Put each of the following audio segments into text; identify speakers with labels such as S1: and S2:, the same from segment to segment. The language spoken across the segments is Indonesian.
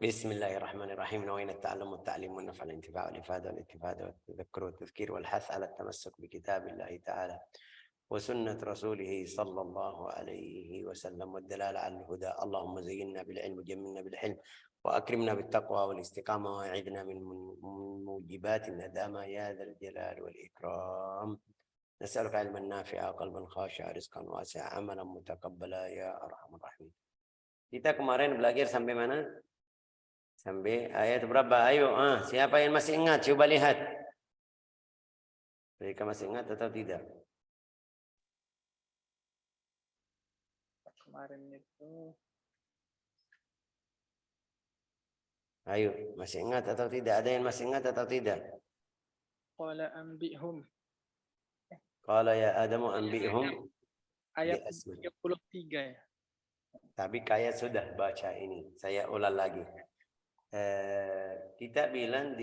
S1: بسم الله الرحمن الرحيم. نوينا التعلم والتعليم والنفع والانتفاع والإفادة والاستفادة والتذكر والتذكير والحث على التمسك بكتاب الله تعالى وسنة رسوله صلى الله عليه وسلم والدلالة على الهدى. اللهم زينا بالعلم وجملنا بالحلم وأكرمنا بالتقوى والاستقامة وأعذنا من موجبات الندامة يا ذا الجلال والإكرام. نسألك علما نافعا قلبا خاشعا رزقا واسعا عملا متقبلا يا أرحم الراحمين. Kita kemarin belajar sampai mana? Sampai ayat berapa? Ayo, siapa yang masih ingat? Coba lihat. Mereka masih ingat atau tidak?
S2: Kemarin itu.
S1: Ayo, masih ingat atau tidak? Ada yang masih ingat atau tidak?
S2: Qala anbi'hum.
S1: Qala ya Adamu anbi'hum.
S2: Ayat 33 ya.
S1: Tapi kayak sudah baca ini. Saya ulang lagi. Kita bilang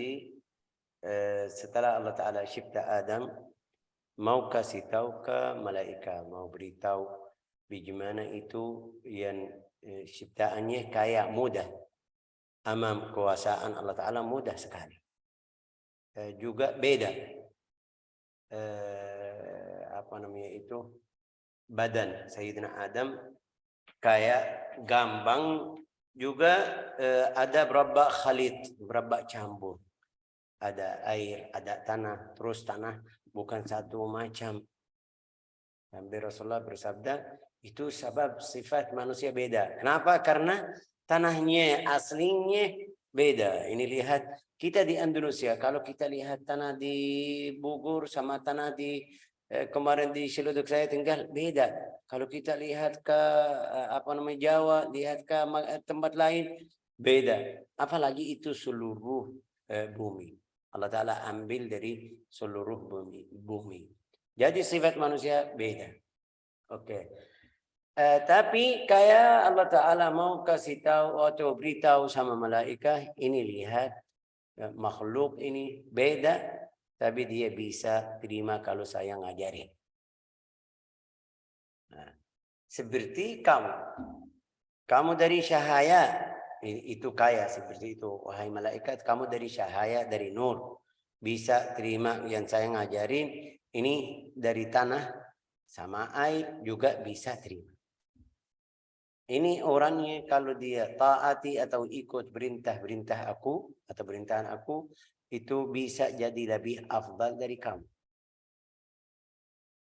S1: setelah Allah Ta'ala cipta Adam, mau kasih tahu ke malaikat, mau beritahu bagaimana itu yang ciptaannya kayak mudah. Amam kekuasaan Allah Ta'ala mudah sekali. Juga beda. Badan Sayyidina Adam kayak gampang. Juga ada berapa khalid, berapa campur. Ada air, ada tanah, terus tanah bukan satu macam. Sampai Rasulullah bersabda, itu sebab sifat manusia beda. Kenapa? Karena tanahnya aslinya beda. Ini lihat kita di Indonesia, kalau kita lihat tanah di Bogor sama tanah di kemarin di Seluduk saya tinggal beda. Kalau kita lihat ke Jawa, lihat ke tempat lain beda. Apalagi itu seluruh bumi. Allah Ta'ala ambil dari seluruh bumi. Jadi sifat manusia beda. Oke. Tapi kayak Allah Ta'ala mau kasih tahu atau beritahu sama malaikat, ini lihat makhluk ini beda, tapi dia bisa terima kalau saya ngajarin. Nah, seperti kamu dari cahaya, itu kaya seperti itu. Wahai malaikat, kamu dari cahaya, dari nur, bisa terima yang saya ngajarin. Ini dari tanah sama air juga bisa terima. Ini orangnya kalau dia taati atau ikut perintah aku atau perintahan aku, itu bisa jadi lebih afdal dari kamu.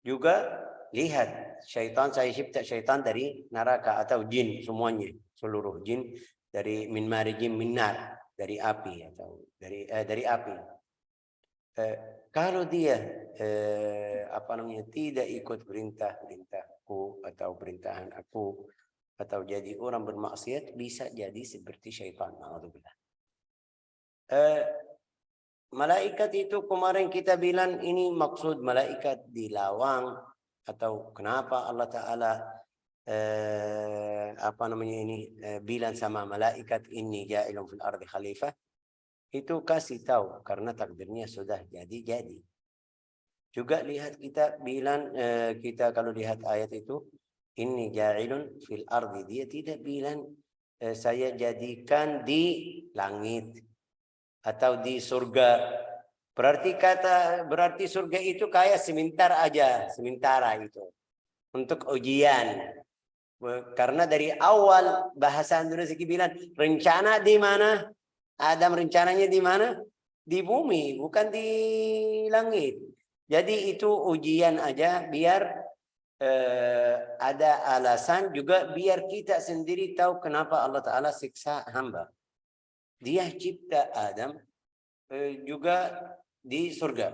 S1: Juga lihat syaitan, saya cipta syaitan dari neraka atau jin semuanya, seluruh jin dari min marijim min nar, dari api atau dari api. Kalau dia tidak ikut perintahku atau perintahan aku atau jadi orang bermaksiat, bisa jadi seperti syaitan. Malaikat itu kemarin kita bilang ini maksud malaikat dilawang atau kenapa Allah Ta'ala bilang sama malaikat ini ja'ilun fil ardi khalifah. Itu kasih tahu karena takdirnya sudah jadi. Juga lihat kita bilang kita kalau lihat ayat itu inni ja'ilun fil ardi, dia tidak bilang saya jadikan di langit atau di surga. Berarti surga itu kayak sementara itu untuk ujian. Karena dari awal bahasa Indonesia bilang rencana di mana? Adam rencananya di mana? Di bumi, bukan di langit. Jadi itu ujian aja biar ada alasan juga biar kita sendiri tahu kenapa Allah Ta'ala siksa hamba. Dia cipta Adam juga di surga.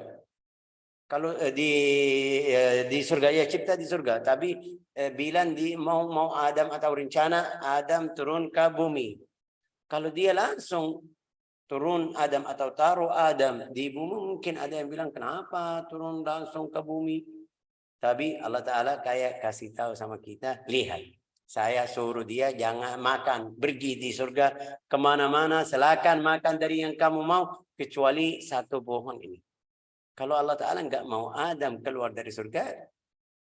S1: Kalau di surga ya cipta di surga, tapi bilang mau Adam atau rencana Adam turun ke bumi. Kalau dia langsung turun Adam atau taruh Adam di bumi, mungkin ada yang bilang kenapa turun langsung ke bumi. Tapi Allah Ta'ala kayak kasih tahu sama kita, lihat, saya suruh dia jangan makan, pergi di surga kemana-mana, silakan makan dari yang kamu mau, kecuali satu pohon ini. Kalau Allah Ta'ala nggak mau Adam keluar dari surga,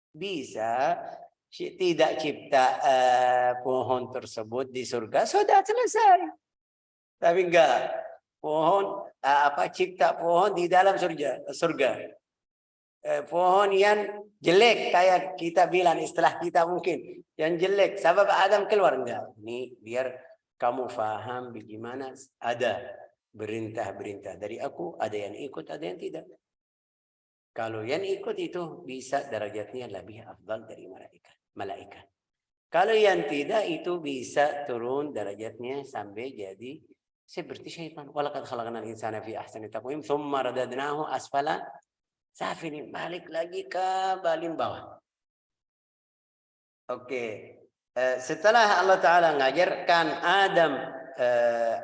S1: bisa tidak cipta pohon tersebut di surga, sudah selesai. Tapi enggak. Pohon cipta pohon di dalam surga. Pohon yang jelek kayak kita bilang istilah kita mungkin yang jelek. Sebab Adam keluar enggak. Ini biar kamu faham bagaimana ada berintah-berintah dari aku, ada yang ikut, ada yang tidak. Kalau yang ikut itu bisa derajatnya lebih afdal dari malaikat. Kalau yang tidak itu bisa turun derajatnya sampai jadi seperti syaitan. Walaqad khalaqnal insana fi ahsani taqwim tsumma radadnahu asfala safilin. Balik lagi ke paling bawah. Oke. Setelah Allah Ta'ala ngajarkan Adam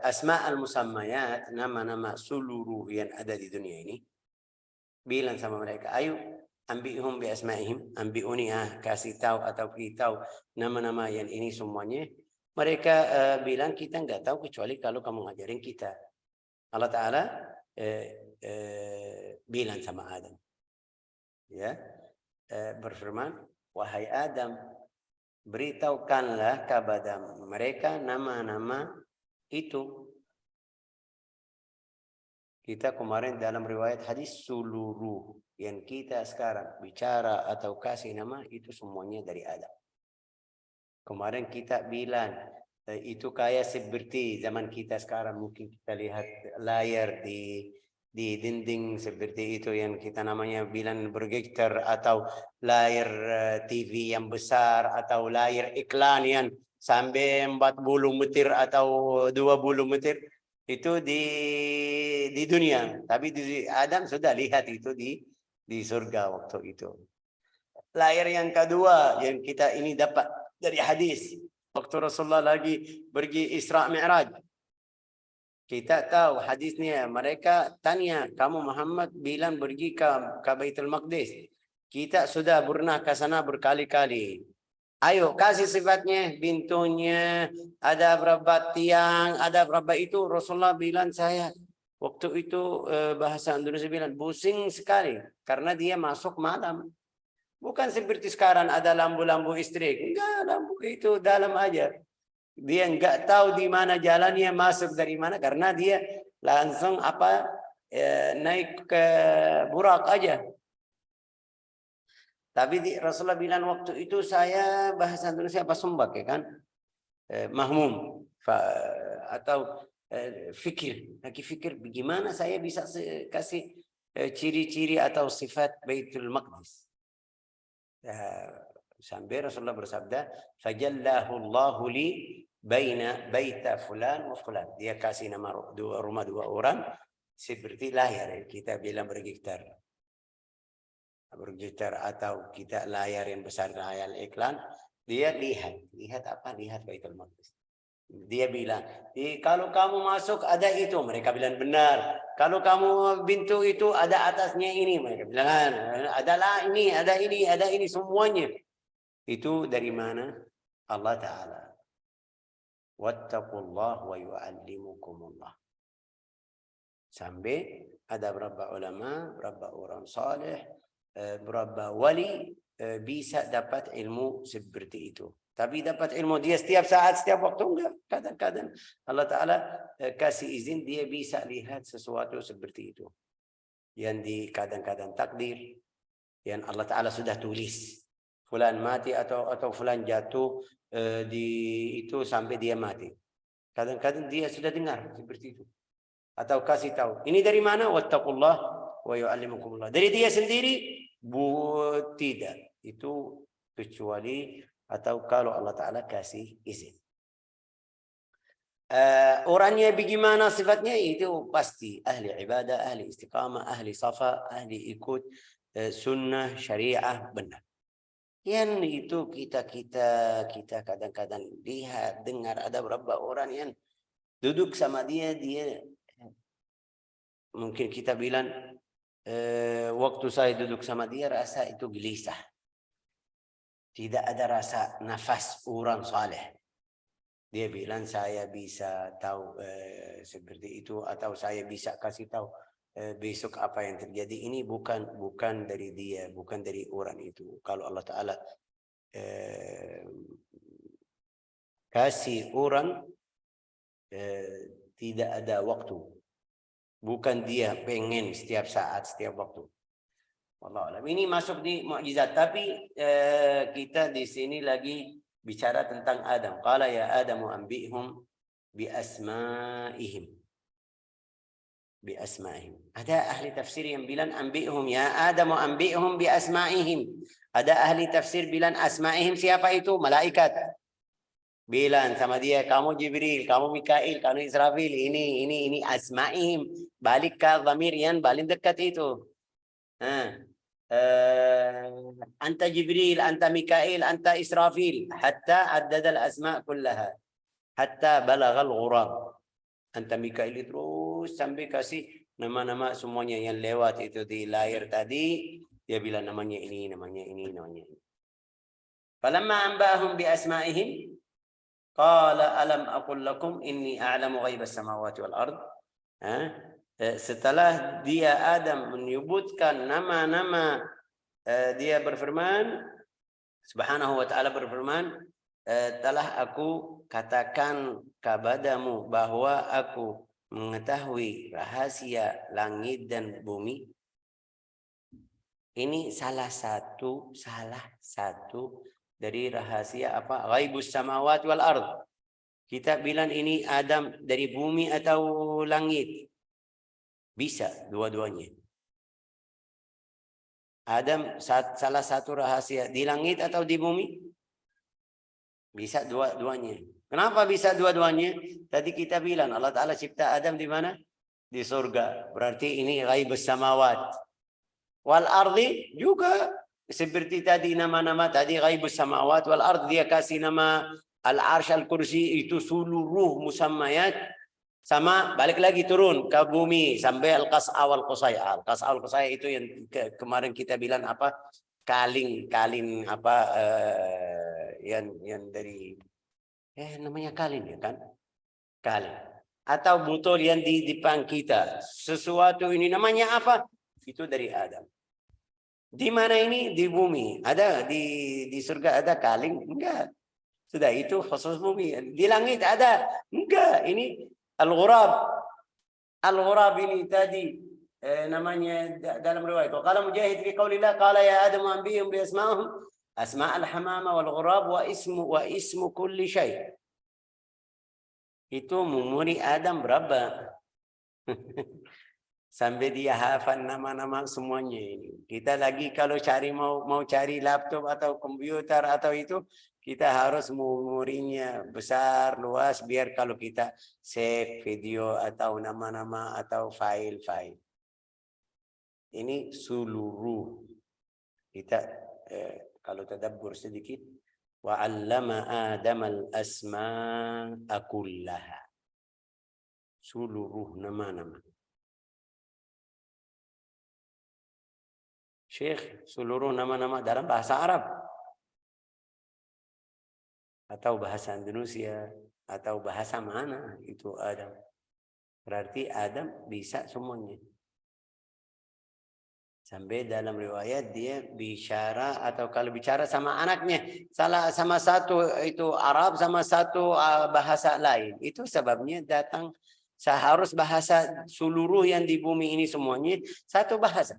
S1: asma al-musammayat, nama-nama seluruh yang ada di dunia ini, bilang sama mereka, ayo ambihum bi asma'ihim, ambiuni kasih tahu atau beritahu nama-nama yang ini semuanya. Mereka bilang kita enggak tahu kecuali kalau kamu ngajarin kita. Allah Ta'ala bilang sama Adam, ya, berfirman, wahai Adam, beritahukanlah kepada mereka nama-nama itu. Kita kemarin dalam riwayat hadis seluruh yang kita sekarang bicara atau kasih nama itu semuanya dari Adam. Kemarin kita bilang itu kayak seperti zaman kita sekarang, mungkin kita lihat layar di dinding seperti itu yang kita namanya bilang projector, atau layar TV yang besar, atau layar iklan yang sampai 40 meter atau 20 meter. Itu di dunia, tapi di Adam sudah lihat itu di surga waktu itu. Layar yang kedua yang kita ini dapat dari hadis waktu Rasulullah lagi pergi Isra Mi'raj. Kita tahu hadisnya, mereka tanya, kamu Muhammad bilang pergi ke Baitul Maqdis. Kita sudah pernah ke sana berkali-kali. Ayo kasih sifatnya, pintunya, ada berapa tiang, ada berapa itu. Rasulullah bilang saya waktu itu bahasa Indonesia bilang pusing sekali karena dia masuk malam. Bukan seperti sekarang ada lampu-lampu listrik. Enggak, lampu itu dalam aja. Dia enggak tahu di mana jalannya masuk dari mana karena dia langsung naik ke burak aja. Tapi Rasulullah bilang waktu itu saya bahasa Indonesia sumbak ya kan, mahmum atau lagi fikir bagaimana saya bisa kasih ciri-ciri atau sifat Baitul Maqdis. Sampai Rasulullah bersabda, fajallahu Allahu li baina baita fulan wa fulan. Dia kasih nama rumah dua orang seperti layar kita bilang bergitar atau kita layar yang besar, layar iklan. Dia lihat apa? Lihat Baitul Maqdis. Dia bilang, kalau kamu masuk ada itu. Mereka bilang benar. Kalau kamu pintu itu ada atasnya ini. Mereka bilang adalah ini, ada ini semuanya. Itu dari mana? Allah Ta'ala. Wattaqullah wa yu'allimukumullah. Sampai ada berapa ulama, berapa orang saleh, berapa wali bisa dapat ilmu seperti itu. Tapi dapat ilmu dia setiap saat, setiap waktu enggak. Kadang-kadang Allah Ta'ala kasih izin dia bisa lihat sesuatu seperti itu. Yang di kadang-kadang takdir, yang Allah Ta'ala sudah tulis. Fulan mati atau fulan jatuh di itu sampai dia mati. Kadang-kadang dia sudah dengar seperti itu. Atau kasih tahu. Ini dari mana? Wattaqullah wa yu'allimukumullah. Dari dia sendiri? Tidak. Itu kecuali atau kalau Allah Ta'ala kasih izin. Orangnya bagaimana sifatnya itu pasti ahli ibadah, ahli istiqamah, ahli safa, ahli ikut sunnah, syariah benar. Yang itu kita kadang-kadang lihat, dengar ada beberapa orang yang duduk sama dia mungkin kita bilang waktu saya duduk sama dia rasa itu gelisah. Tidak ada rasa nafas orang saleh. Dia bilang saya bisa tahu seperti itu atau saya bisa kasih tahu besok apa yang terjadi. Ini bukan dari dia, bukan dari orang itu. Kalau Allah Ta'ala kasih orang Tidak ada waktu. Bukan dia pengen setiap saat, setiap waktu. Wallahu a'lam. Ini masuk di mukjizat, tapi kita di sini lagi bicara tentang Adam. Qala ya Adamu anbi'hum bi asma'ihim. Bi asma'ihim. Ada ahli tafsir yang bilang anbi'hum ya Adamu anbi'hum bi asma'ihim. Ada ahli tafsir bilang asma'ihim siapa itu? Malaikat. Bilang sama dia, kamu Jibril, kamu Mikail, kamu Israfil, ini asma'ihim. Balik ke dhamir yang paling dekat itu. Anta Jibril, anta Mikail, anta Israfil. Hatta addada al-asma' kullaha. Hatta balagha al-ghurab. Anta Mikail terus sampai kasih nama-nama semuanya yang lewat itu di layar tadi. Dia bilang namanya ini, namanya ini, namanya ini. Falamma anba'ahum bi asma'ihim. Qala alam aqul lakum inni a'lamu ghaibas samawati wal ard. Setelah dia Adam menyebutkan nama-nama, dia berfirman, subhanahu wa ta'ala berfirman, telah aku katakan kepadamu bahwa aku mengetahui rahasia langit dan bumi. Ini salah satu dari rahasia apa? Ghaibus samawati wal ard. Kita bilang ini Adam dari bumi atau langit. Bisa dua-duanya. Adam salah satu rahasia di langit atau di bumi? Bisa dua-duanya. Kenapa bisa dua-duanya? Tadi kita bilang Allah Ta'ala cipta Adam di mana? Di surga. Berarti ini ghaibus samawat. Wal ardi juga. Seperti tadi nama-nama tadi ghaibus samawat wal ard, dia kasih nama al-arsh al-kursi itu seluruh musammayat, sama balik lagi turun ke bumi sampai al-qas'a wal qusay'a. Al-qas'a wal qusay'a itu yang kemarin kita bilang apa? Kaling apa yang dari namanya kaling ya kan? Kaling. Atau botol yang di depan kita. Sesuatu ini namanya apa? Itu dari Adam. Di mana ini? Di bumi. Ada di surga ada kaling? Enggak. Sudah itu khusus bumi. Di langit ada? Enggak. Ini al-ghurab. Al-ghurab ini tadi namanya dalam riwayat. Qala Mujahid fi qaulillah qala ya Adam anbihum bi asma'ihim asma' al-hamama wal ghurab wa ismu kulli syai'. Itu memori Adam berapa? Sampai dia hafal nama-nama semuanya ini. Kita lagi kalau cari mau cari laptop atau komputer atau itu, kita harus memorinya besar, luas, biar kalau kita save video atau nama-nama atau file-file. Ini seluruh. Kita kalau tadabbur sedikit. Wa'allama Adam al-asma'a kullaha. Seluruh nama-nama. Syekh, seluruh nama-nama dalam bahasa Arab atau bahasa Indonesia atau bahasa mana itu Adam. Berarti Adam bisa semuanya. Sampai dalam riwayat dia bicara atau kalau bicara sama anaknya sama satu itu Arab sama satu bahasa lain. Itu sebabnya datang seharus bahasa seluruh yang di bumi ini semuanya satu bahasa.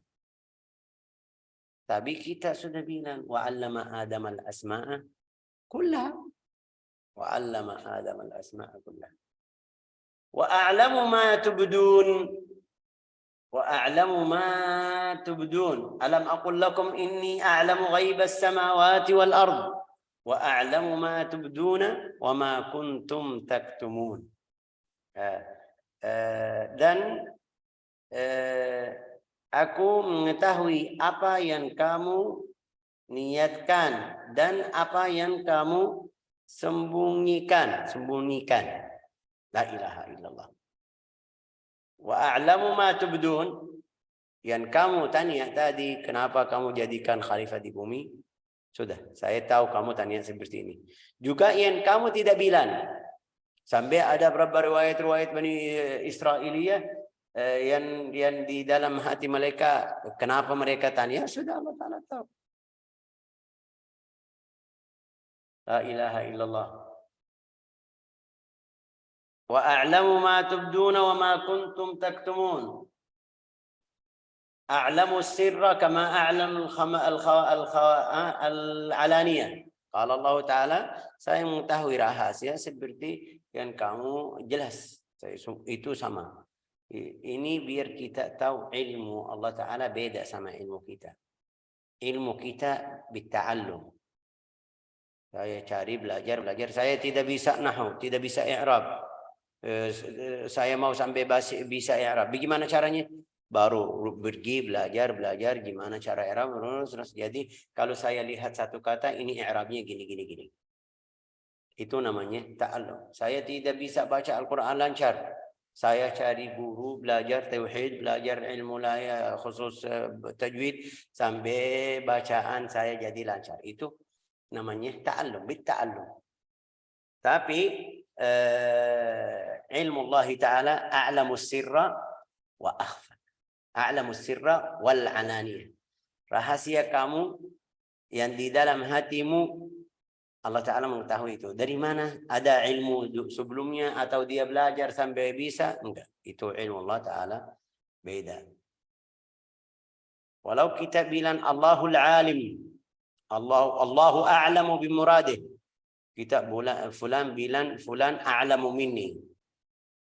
S1: Tapi kita sudah bilang wa'allama Adam al-asma'a kullaha. Wa'allama Adam al-asma'a kullaha. Wa a'lamu ma tubdun. Wa a'lamu ma tubdun. Alam aqul lakum inni a'lamu ghaibas samawati wal ard. Wa a'lamu ma tubduna wa ma kuntum taktumun. Dan aku mengetahui apa yang kamu niatkan dan apa yang kamu sembunyikan. La ilaha illallah. Wa a'lamu ma tubdun. Yang kamu tanya tadi, kenapa kamu jadikan khalifah di bumi? Sudah, saya tahu kamu tanya seperti ini. Juga yang kamu tidak bilang. Sampai ada beberapa riwayat-riwayat Bani Israiliyah yang di dalam hati mereka, kenapa mereka tanya? Sudah Allah Ta'ala tahu. La ilaha illallah. Wa a'lamu ma tubduna wa ma kuntum taktumun. A'lamu sirra kama a'lamu al-alaniyah. Kalau Allah Ta'ala, saya mengetahui rahasia seperti yang kamu jelas. Itu sama. Ini biar kita tahu ilmu Allah Ta'ala beda sama ilmu kita. Ilmu kita bitta'allum. Saya cari belajar. Saya tidak bisa nahwu, tidak bisa i'rab. Saya mau sampai bisa i'rab. Bagaimana caranya? Baru pergi belajar gimana cara i'rab. Terus jadi kalau saya lihat satu kata ini i'rabnya gini. Itu namanya ta'allum. Saya tidak bisa baca Al-Quran lancar. Saya cari guru, belajar tauhid, belajar ilmu laya khusus tajwid sampai bacaan saya jadi lancar. Itu namanya ta'allum, bitta'allum. Tapi ilmu Allah Ta'ala a'lamu sirra wa akhfa. A'lamu sirra wal ananiyah. Rahasia kamu yang di dalam hatimu Allah Ta'ala mengetahui itu. Dari mana? Ada ilmu sebelumnya atau dia belajar sampai bisa? Enggak. Itu ilmu Allah Ta'ala beda. Walau kita bilang Allahul alim. Allahu a'lamu bimuradih. Kita fulan bilang fulan a'lamu minni.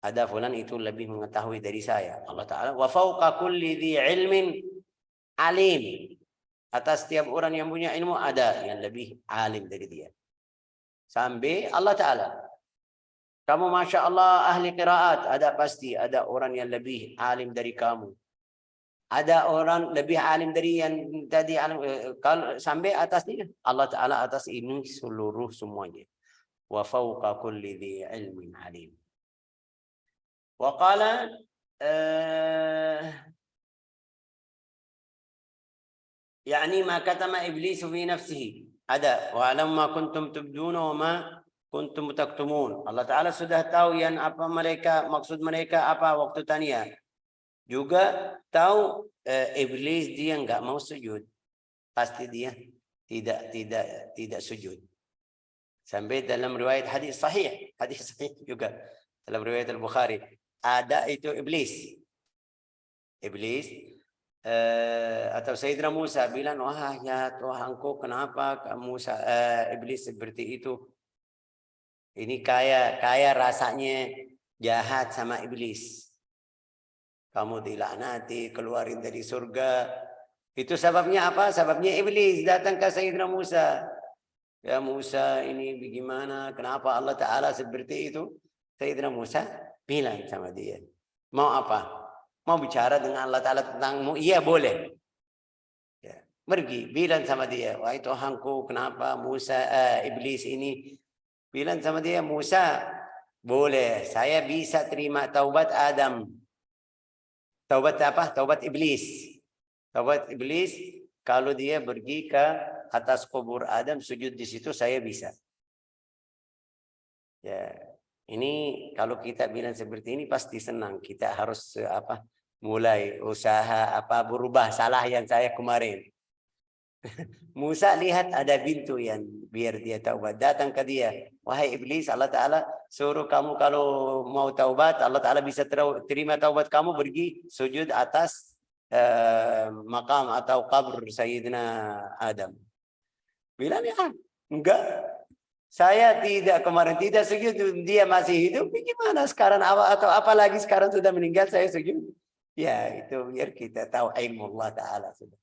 S1: Ada fulan itu lebih mengetahui dari saya. Allah Ta'ala. Wa fawqa kulli dhi ilmin alim. Atas setiap orang yang punya ilmu ada yang lebih alim dari dia. Sampai Allah Ta'ala. Kamu Masya Allah ahli qiraat. Ada pasti ada orang yang lebih alim dari kamu. Ada orang lebih alim dari yang tadi alim. Kalau sampai atasnya Allah Ta'ala atas ini seluruh semuanya. Wa fawqa kulli dhi ilmin alim. Wa qala يعني ما كتم إبليس في نفسه ada wa'lam ma kuntum tubduna wa ma kuntum taktumun. Allah Ta'ala sudah tahu yang apa mereka maksud mereka apa waktu tanya. Juga tahu iblis dia enggak mau sujud. Pasti dia tidak sujud. Sampai dalam riwayat hadis sahih juga dalam riwayat Al-Bukhari ada itu iblis atau Sayyidina Musa bilang, wah ya Tuhanku kenapa Musa iblis seperti itu? Ini kaya rasanya jahat sama iblis. Kamu dilaknati, keluarin dari surga. Itu sebabnya apa? Sebabnya iblis datang ke Sayyidina Musa. Ya Musa ini bagaimana? Kenapa Allah Ta'ala seperti itu? Sayyidina Musa bilang sama dia. Mau apa? Mau bicara dengan Allah Ta'ala tentangmu? Iya boleh. Ya. Pergi, bilang sama dia. Wahai Tuhanku, kenapa Musa, iblis ini? Bilang sama dia, Musa, boleh. Saya bisa terima taubat Adam. Taubat apa? Taubat iblis. Taubat iblis, kalau dia pergi ke atas kubur Adam, sujud di situ, saya bisa. Ya. Ini kalau kita bilang seperti ini pasti senang. Kita harus mulai usaha berubah salah yang saya kemarin. Musa lihat ada pintu yang biar dia taubat. Datang ke dia. Wahai iblis, Allah Ta'ala suruh kamu kalau mau taubat, Allah Ta'ala bisa terima taubat kamu, pergi sujud atas makam atau kabur Sayyidina Adam. Bilang ya, enggak. Saya kemarin tidak sujud, dia masih hidup. Bagaimana sekarang atau apalagi sekarang sudah meninggal saya sujud? Ya, itu biar kita tahu ilmu Allah Ta'ala sudah.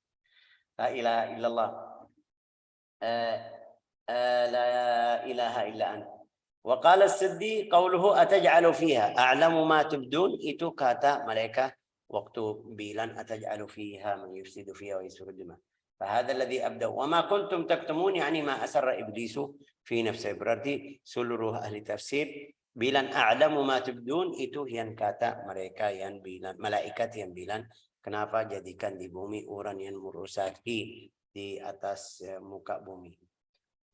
S1: La ilaha illallah. La ilaha illa anta. Wa qala as-siddi qawluhu ataj'alu fiha a'lamu ma tubdun, itu kata mereka waktu bilang ataj'alu fiha man yufsidu fiha wa yusrifu dima. Fahadha alladhi abda wa ma kuntum taktumun, yani ma asarra iblisu fi nafsihi. Berarti seluruh ahli tafsir bilang a'lamu ma tubdun, itu yang kata mereka yang bilang, malaikat yang bilang, kenapa jadikan di bumi orang yang merusaki di atas muka bumi.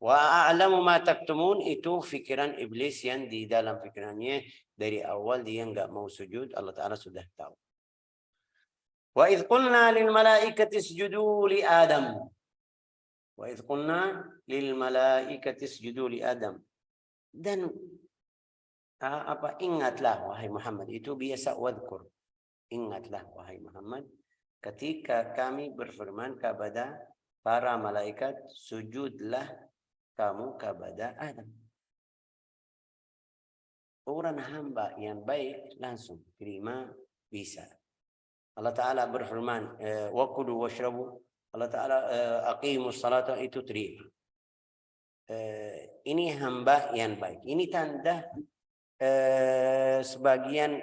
S1: Wa a'lamu ma taktumun, itu fikiran iblis yang di dalam fikirannya dari awal dia enggak mau sujud, Allah Ta'ala sudah tahu. Wa idh qulna lil malaikati isjudu li Adam. Wa idh qulna lil malaikati isjudu li Adam. Dan ingatlah wahai Muhammad, itu biasa wadkur. Ingatlah wahai Muhammad ketika kami berfirman kepada para malaikat, sujudlah kamu kepada Adam. Orang hamba yang baik langsung terima bisa. Allah Ta'ala berfirman, wakulu washrabu. Allah Ta'ala aqimus salata, itu terima. Ini hamba yang baik. Ini tanda sebagian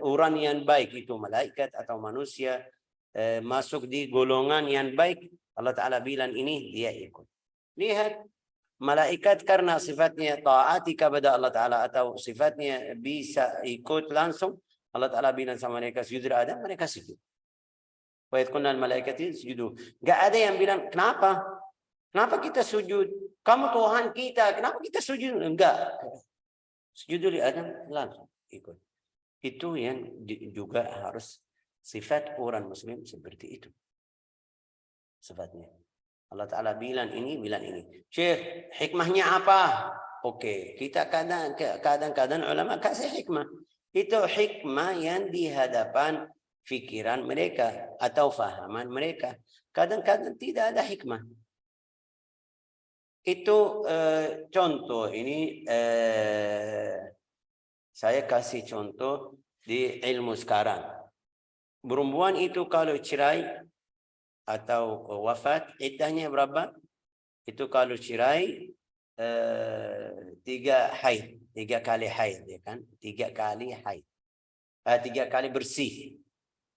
S1: orang yang baik itu malaikat atau manusia masuk di golongan yang baik. Allah Ta'ala bilang ini dia ikut. Lihat malaikat karena sifatnya taati kepada Allah Ta'ala atau sifatnya bisa ikut langsung. Allah Ta'ala bilang sama mereka sujud Adam, mereka sujud. Wa idh qulna al malaikati sujudu. Enggak ada yang bilang kenapa? Kenapa kita sujud? Kamu Tuhan kita, kenapa kita sujud? Enggak. Sujud li Adam langsung ikut. Itu yang juga harus sifat orang muslim seperti itu. Sifatnya. Allah Ta'ala bilang ini, bilang ini. Syekh, hikmahnya apa? Oke, kita kadang-kadang ulama kasih hikmah. Itu hikmah yang di hadapan fikiran mereka atau fahaman mereka. Kadang-kadang tidak ada hikmah. Itu contoh ini saya kasih contoh di ilmu sekarang. Perempuan itu kalau cerai atau wafat, iddahnya berapa? Itu kalau cerai 3 kali haid, ya kan? 3 kali haid. 3 kali bersih.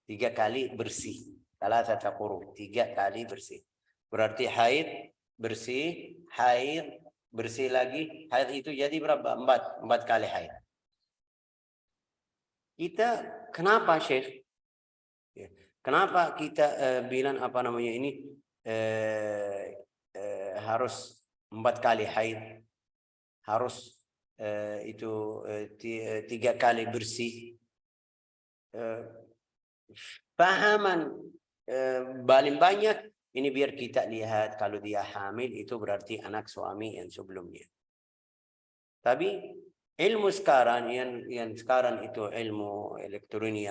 S1: 3 kali bersih. Salasata quru, 3 kali bersih. Berarti haid, bersih, haid, bersih lagi. Haid itu jadi berapa? 4 kali haid. Kita kenapa Syekh? Kenapa kita bilang apa namanya ini harus 4 kali haid, harus itu 3 kali bersih? Pahaman paling banyak ini biar kita lihat kalau dia hamil itu berarti anak suami yang sebelumnya. Tapi ilmu sekarang yang sekarang itu ilmu elektronik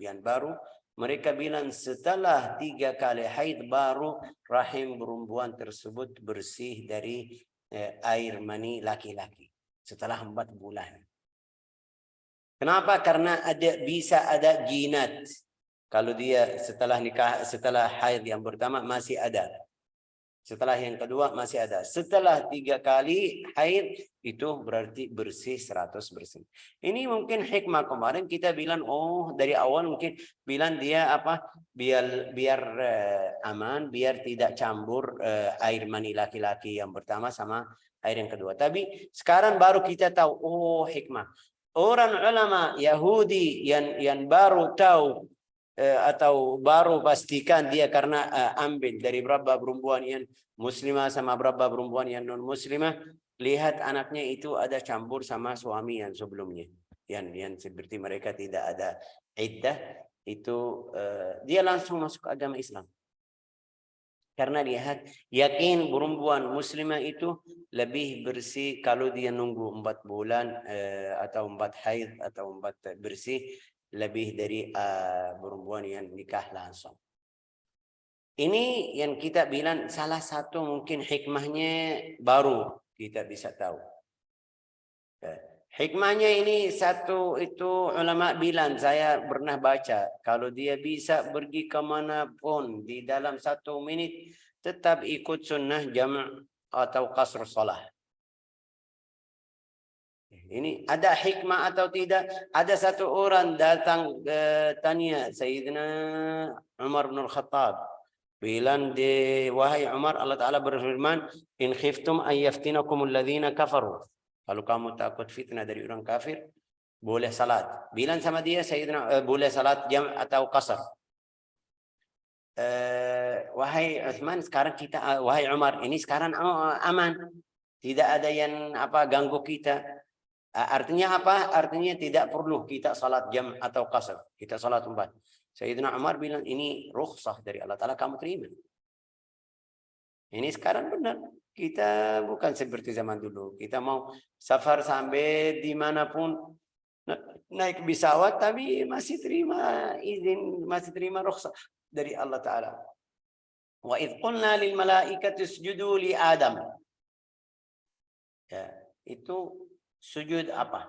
S1: yang baru, mereka bilang setelah 3 kali haid baru rahim perempuan tersebut bersih dari air mani laki-laki setelah 4 bulan. Kenapa? Karena bisa ada jinat. Kalau dia setelah nikah, setelah haid yang pertama masih ada. Setelah yang kedua masih ada. Setelah 3 kali haid itu berarti bersih 100%. Ini mungkin hikmah kemarin kita bilang dari awal mungkin bilang dia apa? Biar aman, biar tidak campur air mani laki-laki yang pertama sama air yang kedua. Tapi sekarang baru kita tahu hikmah. Orang ulama Yahudi yang baru tahu atau baru pastikan dia karena ambil dari berapa perempuan yang muslimah sama berapa perempuan yang non muslimah, lihat anaknya itu ada campur sama suami yang sebelumnya, yang seperti mereka tidak ada iddah, itu dia langsung masuk agama Islam karena lihat yakin perempuan muslimah itu lebih bersih kalau dia nunggu 4 bulan atau 4 haid atau 4 bersih lebih dari perempuan yang nikah langsung. Ini yang kita bilang salah satu mungkin hikmahnya baru kita bisa tahu. Hikmahnya ini satu itu ulama bilang, saya pernah baca, kalau dia bisa pergi kemanapun di dalam 1 menit tetap ikut sunnah jama' atau qasr salah. Ini ada hikmah atau tidak? Ada satu orang datang tanya Sayyidina Umar bin Khattab. Bilang wahai Umar, Allah Ta'ala berfirman, in khiftum ayyaftinakum alladhina kafaru. Kalau kamu takut fitnah dari orang kafir, boleh salat. Bilang sama dia Sayyidina boleh salat jam atau qasar. Wahai Uthman, sekarang kita wahai Umar, ini sekarang aman. Tidak ada yang ganggu kita. Artinya apa? Artinya tidak perlu kita salat jam atau qasar. Kita salat 4. Sayyidina Umar bilang ini rukhsah dari Allah Ta'ala, kamu terima. Ini sekarang benar. Kita bukan seperti zaman dulu. Kita mau safar sampai dimanapun, naik pesawat tapi masih terima izin, masih terima rukhsah dari Allah Ta'ala. Wa idh qulna lil malaikati isjudu li Adam. Ya, itu sujud apa?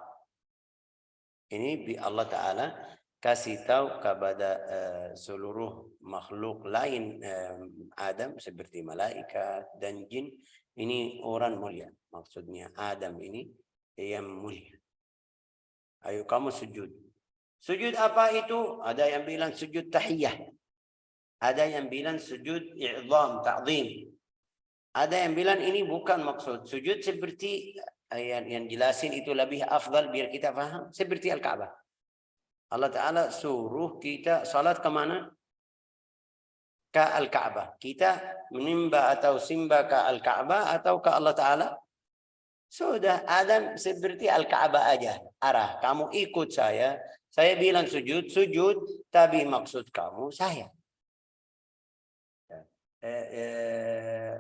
S1: Ini Allah Ta'ala kasih tahu kepada seluruh makhluk lain Adam seperti malaikat dan jin, ini orang mulia. Maksudnya Adam ini yang mulia. Ayo kamu sujud. Sujud apa itu? Ada yang bilang sujud tahiyah. Ada yang bilang sujud i'zam, ta'zim. Ada yang bilang ini bukan maksud. Sujud seperti yang jelasin itu lebih afdal biar kita faham. Seperti Al-Ka'bah. Allah Ta'ala suruh kita salat kemana? Ke Al-Ka'bah. Kita menimba atau simba ke Al-Ka'bah atau ke Allah Ta'ala? Sudah, Adam seperti Al-Ka'bah aja. Arah, kamu ikut saya. Saya bilang sujud, sujud. Tapi maksud kamu saya.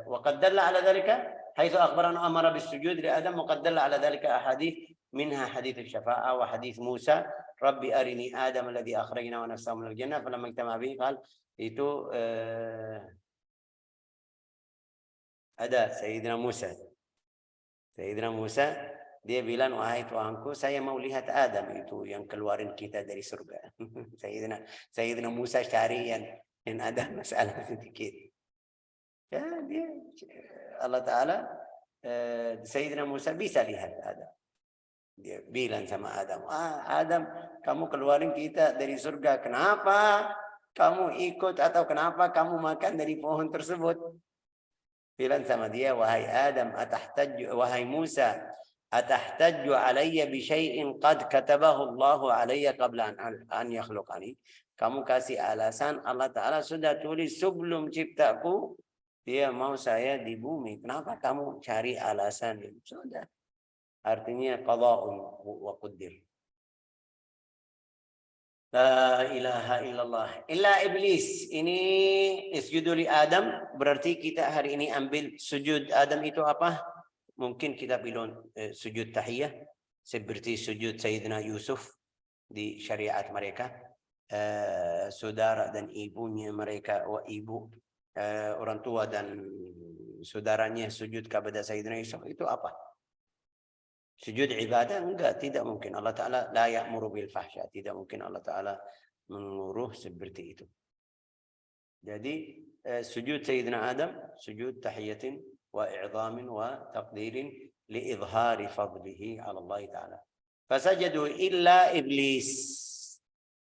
S1: وقد دل على ذلك حيث أخبرنا أمر بالسجود لآدم وقد دل على ذلك أحاديث منها حديث الشفاعة وحديث موسى ربي أرني آدم الذي أخرجنا ونفسه من الجنة فلما اجتمع به قال itu ada Sayyidina Musa dia bilang wahai Tuhanku saya mau lihat Adam itu yang keluarin kita dari surga. Sayyidina Musa cari yang ada masalah sedikit. Ya, dia Allah Ta'ala Sayyidina Musa bisa lihat Adam. Dia bilang sama Adam, Adam kamu keluarin kita dari surga. Kenapa kamu ikut atau kenapa kamu makan dari pohon tersebut? Bilang sama dia, wahai Adam, wahai Musa, atahtaju alayya bi syai'in qad katabahu Allahu alayya qabla an yakhluqani. Kamu kasih alasan Allah Ta'ala sudah tulis sebelum ciptaku. Dia mau saya di bumi. Kenapa kamu cari alasan? Sudah. Artinya qada'un wa qaddir. La ilaha illallah. Illa iblis. Ini isjudu li Adam. Berarti kita hari ini ambil sujud Adam itu apa? Mungkin kita bilang sujud tahiyah. Seperti sujud Sayyidina Yusuf di syariat mereka. Saudara dan ibunya mereka, orang tua dan saudaranya sujud kepada Sayyidina Yusuf itu apa? Sujud ibadah? Enggak, tidak mungkin. Allah Ta'ala la ya'muru bil fahsya. Tidak mungkin Allah Ta'ala menguruh seperti itu. Jadi sujud Sayyidina Adam, sujud tahiyatin wa i'zamin wa taqdirin li'idhari fadlihi ala Allah Ta'ala. Fasajadu illa iblis.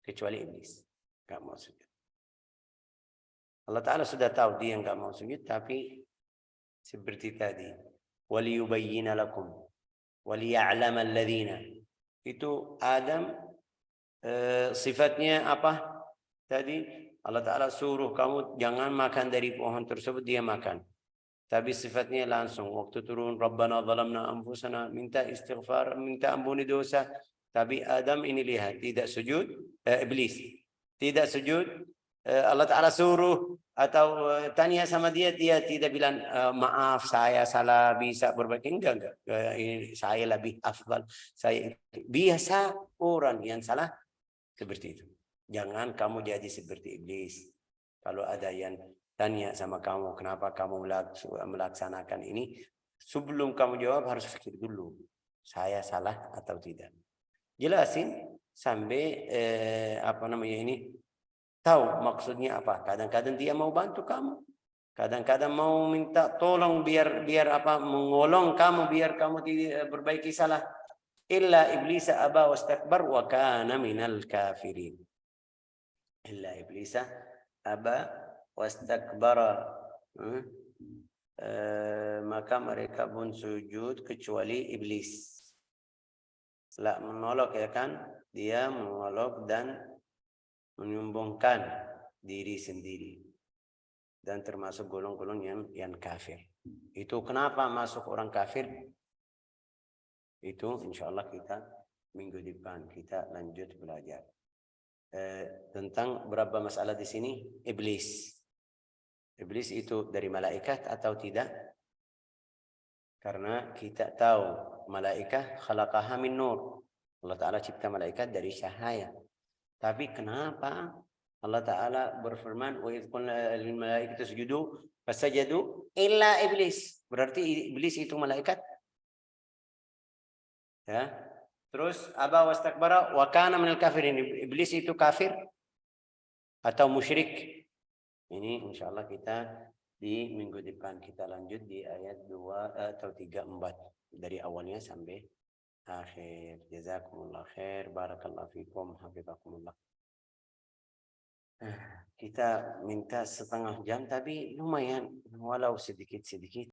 S1: Kecuali iblis. Enggak mau sujud. Allah Ta'ala sudah tahu dia enggak mau sujud, tapi seperti tadi. Waliyubayyina lakum. Waliya'lam alladhina. Itu Adam sifatnya apa? Tadi Allah Ta'ala suruh kamu jangan makan dari pohon tersebut, dia makan. Tapi sifatnya langsung waktu turun Rabbana zalamna anfusana, minta istighfar, minta ampuni dosa. Tapi Adam ini lihat tidak sujud, iblis tidak sujud. Allah Ta'ala suruh atau tanya sama dia tidak bilang maaf saya salah bisa berbaiki, enggak saya lebih afdal, saya biasa orang yang salah seperti itu. Jangan kamu jadi seperti iblis. Kalau ada yang tanya sama kamu kenapa kamu melaksanakan ini, sebelum kamu jawab harus pikir dulu saya salah atau tidak. Jelasin sampai ini tahu maksudnya apa. Kadang-kadang dia mau bantu kamu, kadang-kadang mau minta tolong biar mengolong kamu biar kamu tidak berbaiki salah. Illa iblis aba wastakbar wa kana minal kafirin. Illa iblis aba wastakbara. Maka mereka pun sujud kecuali iblis. Setelah menolak ya kan, dia menolak dan menyombongkan diri sendiri dan termasuk golong-golong yang kafir. Itu kenapa masuk orang kafir? Itu insyaallah kita minggu depan kita lanjut belajar tentang berapa masalah di sini. Iblis itu dari malaikat atau tidak? Karena kita tahu malaikat khalaqaha min nur. Allah Ta'ala cipta malaikat dari cahaya. Tapi kenapa Allah Ta'ala berfirman, wa idh qulna lil malaikati isjudu fasajadu illa iblis. Berarti iblis itu malaikat. Ya. Terus aba wastakbara wa kana minal kafirin. Iblis itu kafir atau musyrik. Ini insyaallah kita di minggu depan kita lanjut di ayat 2 atau 3 4 dari awalnya sampai akhir. Jazakumullah khair, barakallahu fikum, hafizakumullah. Kita minta setengah jam tapi lumayan walau sedikit-sedikit